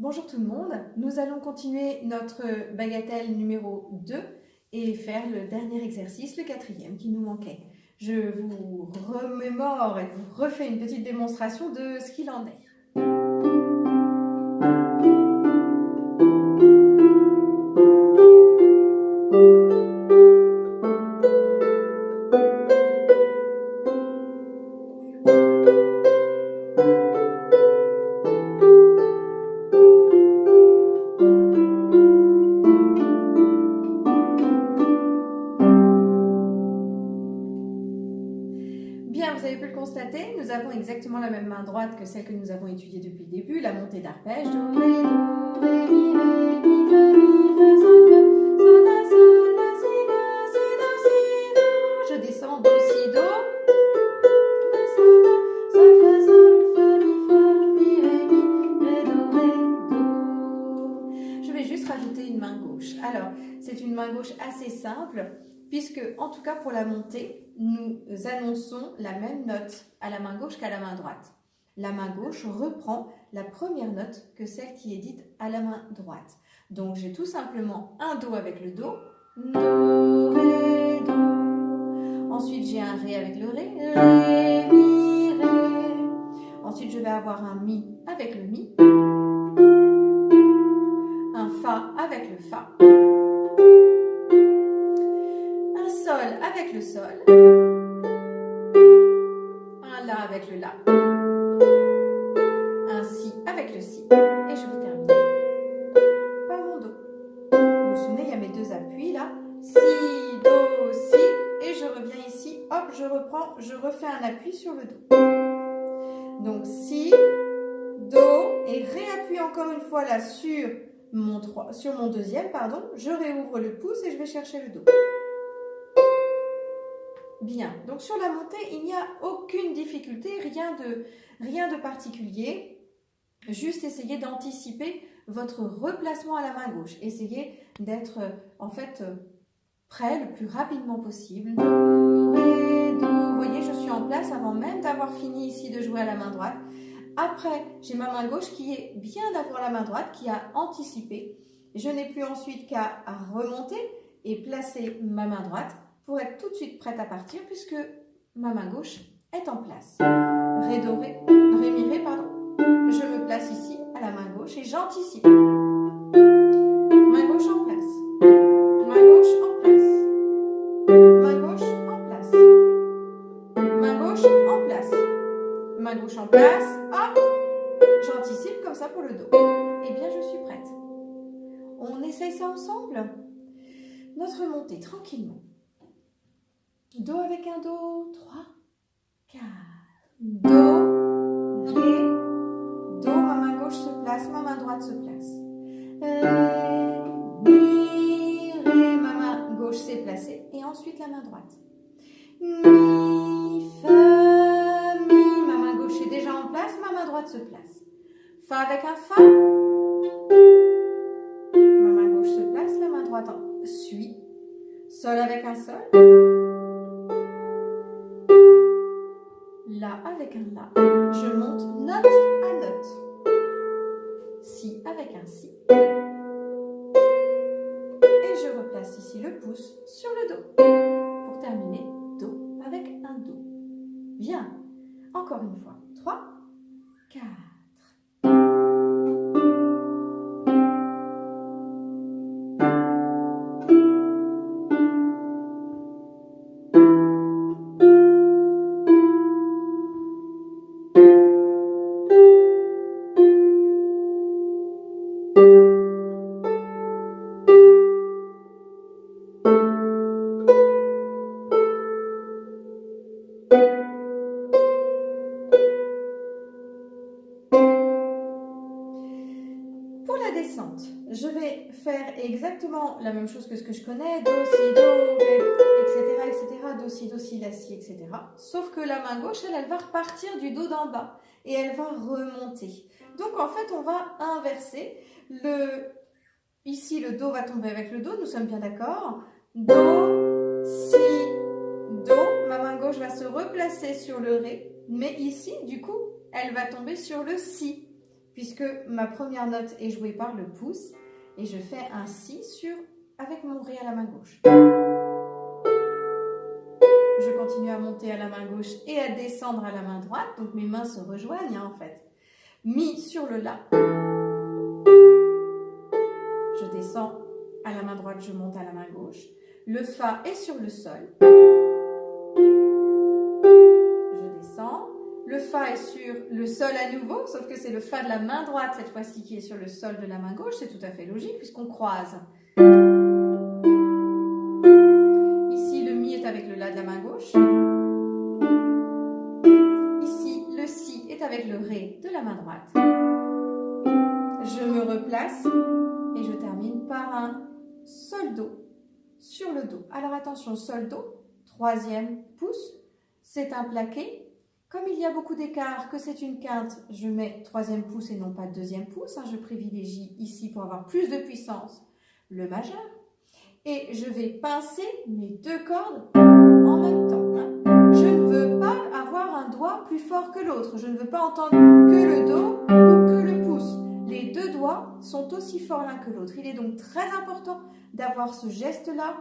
Bonjour tout le monde, nous allons continuer notre bagatelle numéro 2 et faire le dernier exercice, le quatrième qui nous manquait. Je vous remémore et vous refais une petite démonstration de ce qu'il en est. Bien, vous avez pu le constater, nous avons exactement la même main droite que celle que nous avons étudiée depuis le début, la montée d'arpège. Do, ré, mi, fa, mi, fa, sol, la, si, do, si, do. Je descends, do, si, do. La, sol, fa, mi, ré, do. Je vais juste rajouter une main gauche. Alors, c'est une main gauche assez simple, puisque, en tout cas pour la montée, nous annonçons la même note à la main gauche qu'à la main droite. La main gauche reprend la première note que celle qui est dite à la main droite. Donc j'ai tout simplement un Do avec le Do, Do, Ré, Do. Ensuite j'ai un Ré avec le Ré, Ré, Mi, Ré. Ensuite je vais avoir un Mi avec le Mi, un Fa avec le Fa, un Sol avec le Sol, un La avec le La, un Si avec le Si, et je vais terminer par mon Do. Vous vous souvenez, il y a mes deux appuis là, Si, Do, Si, et je reviens ici, hop, je reprends, je refais un appui sur le Do. Donc Si, Do, et réappuie encore une fois là sur mon deuxième, pardon, je réouvre le pouce et je vais chercher le Do. Bien, donc sur la montée, il n'y a aucune difficulté, rien de particulier. Juste essayez d'anticiper votre replacement à la main gauche. Essayez d'être en fait prêt le plus rapidement possible. Do, ré, do. Vous voyez, je suis en place avant même d'avoir fini ici de jouer à la main droite. Après, j'ai ma main gauche qui est bien d'avoir la main droite, qui a anticipé. Je n'ai plus ensuite qu'à remonter et placer ma main droite pour être tout de suite prête à partir puisque ma main gauche est en place. Ré, do, ré, ré, mi, ré, pardon. Je me place ici à la main gauche et j'anticipe. Main gauche en place. Main gauche en place. Main gauche en place. Main gauche en place. Main gauche en place. Hop! J'anticipe comme ça pour le Do. Eh bien, je suis prête. On essaye ça ensemble? Notre montée tranquillement. Do avec un Do, 3, 4. Do, Ré, Do, ma main gauche se place, ma main droite se place. Ré, Mi, Ré, ma main gauche s'est placée et ensuite la main droite. Mi, Fa, Mi, ma main gauche est déjà en place, ma main droite se place. Fa avec un Fa, ma main gauche se place, la main droite suit. Sol avec un Sol. La avec un La, je monte note à note. Si avec un Si. Et je replace ici le pouce sur le Do. Pour terminer, Do avec un Do. Bien. Encore une fois. 3, 4. Pour la descente, je vais faire exactement la même chose que ce que je connais, Do, Si, Do, Ré, etc., Do, Si, La, Si, etc. Sauf que la main gauche, elle va repartir du Do d'en bas et elle va remonter. Donc en fait, on va inverser. Ici, le Do va tomber avec le Do, nous sommes bien d'accord. Do, Si, Do, ma main gauche va se replacer sur le Ré, mais ici, du coup, elle va tomber sur le Si. puisque ma première note est jouée par le pouce, et je fais un si avec mon ré à la main gauche. Je continue à monter à la main gauche et à descendre à la main droite, donc mes mains se rejoignent en fait. Mi sur le la. Je descends à la main droite, je monte à la main gauche. Le fa est sur le sol. Je descends. Le fa est sur le sol à nouveau, sauf que c'est le fa de la main droite cette fois-ci qui est sur le sol de la main gauche. C'est tout à fait logique puisqu'on croise. Ici, le mi est avec le la de la main gauche. Ici, le si est avec le ré de la main droite. Je me replace et je termine par un sol do sur le do. Alors attention, sol do, troisième pouce, c'est un plaqué. Comme il y a beaucoup d'écart, que c'est une quinte, je mets troisième pouce et non pas deuxième pouce. Je privilégie ici pour avoir plus de puissance le majeur. Et je vais pincer mes deux cordes en même temps. Je ne veux pas avoir un doigt plus fort que l'autre. Je ne veux pas entendre que le do ou que le pouce. Les deux doigts sont aussi forts l'un que l'autre. Il est donc très important d'avoir ce geste-là,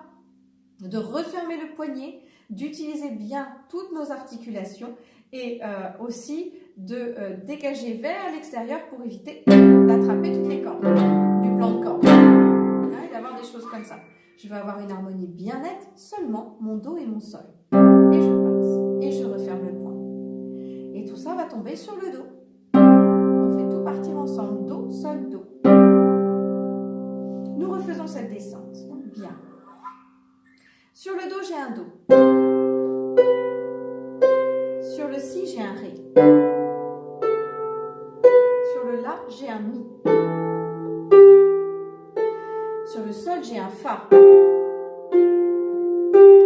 de refermer le poignet, d'utiliser bien toutes nos articulations et aussi de dégager vers l'extérieur pour éviter d'attraper toutes les cordes du plan de corde et d'avoir des choses comme ça. Je veux avoir une harmonie bien nette, seulement mon do et mon sol. Et je pince et je referme le poing. Et tout ça va tomber sur le do. On fait tout partir ensemble, do, sol, do. Nous refaisons cette descente. Bien. Sur le do, j'ai un do. Sur le si, j'ai un ré. Sur le la, j'ai un mi. Sur le sol, j'ai un fa.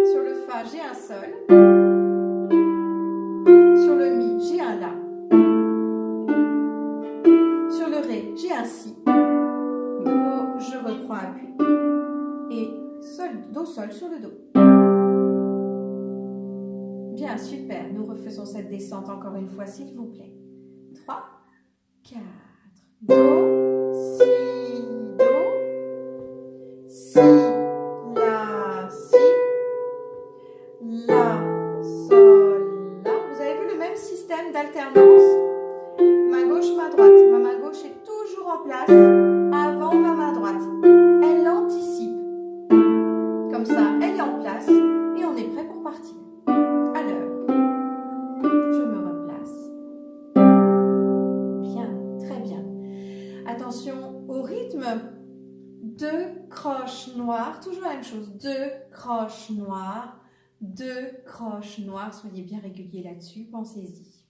Sur le fa, j'ai un sol. Sur le mi, j'ai un la. Sur le ré, j'ai un si. Do, je reprends appui. Et sol, do, sol sur le do. Bien, super. Nous refaisons cette descente encore une fois, s'il vous plaît. 3, 4. Do, si, do. Si, la, si. La, sol, la. Vous avez vu le même système d'alternance? Main gauche, main droite. Ma main gauche est toujours en place avant ma main droite. Elle anticipe. Comme ça, elle est en place et on est prêt pour partir. Alors, je me replace. Bien, très bien. Attention au rythme. 2 croches noires, toujours la même chose. 2 croches noires, 2 croches noires. Soyez bien réguliers là-dessus, pensez-y.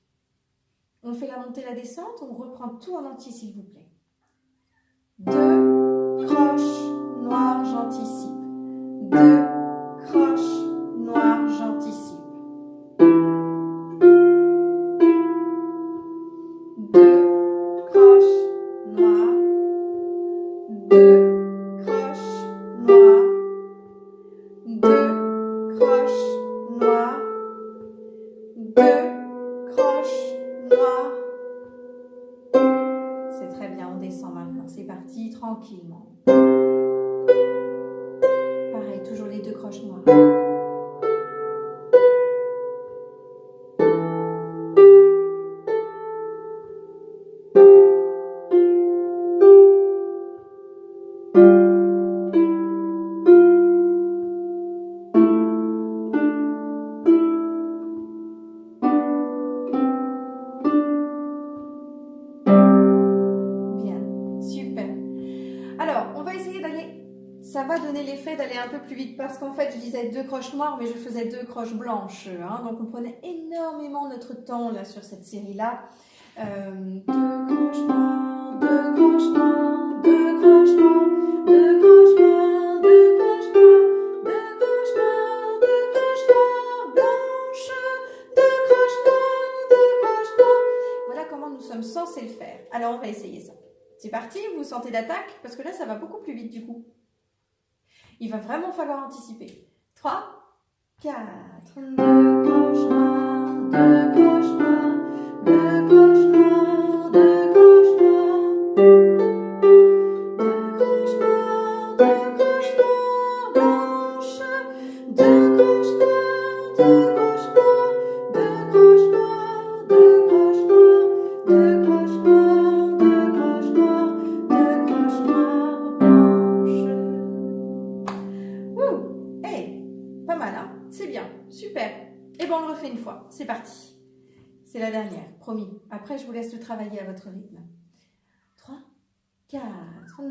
On fait la montée, la descente, on reprend tout en entier s'il vous plaît. 2 croches noires, j'anticipe. 2 croches noires, j'anticipe. 2 croches noires. 2 croches noires. 2 croches noires. 2 croches noires. C'est très bien, on descend maintenant. C'est parti, tranquillement. Pareil, toujours les 2 croches noires. Ça va donner l'effet d'aller un peu plus vite parce qu'en fait je disais 2 croches noires mais je faisais 2 croches blanches. Donc on prenait énormément notre temps là sur cette série-là. 2 croches noires, 2 croches noires, 2 croches noires, 2 croches noires, 2 croches noires, 2 croches noires, 2 croches noires, blanches, 2 croches noires, 2 croches noires. Voilà comment nous sommes censés le faire. Alors on va essayer ça. C'est parti, vous sentez l'attaque? Parce que là ça va beaucoup plus vite du coup. Il va vraiment falloir anticiper. 3, 4. 2 croches noires, 2 croches noires, 2 croches noires, 2 croches noires. c'est parti. C'est la dernière, promis. Après, je vous laisse le travailler à votre rythme. 3, 4,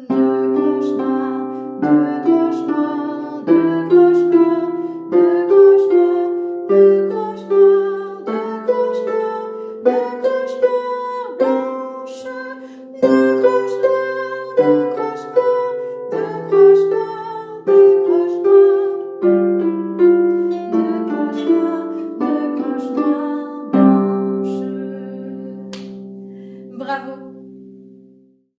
2 gauche noire, 2 gauche noire, 2 gauche noire, 2 gauche noire, 2 gauche noire, 2 gauche noire, 2 gauche noire, blanche, 2 gauche noire, 2 gauche noire, 2 gauche noire, 2 gauche noire, 2 gauche noire, 2 gauche noire, blanche. Bravo!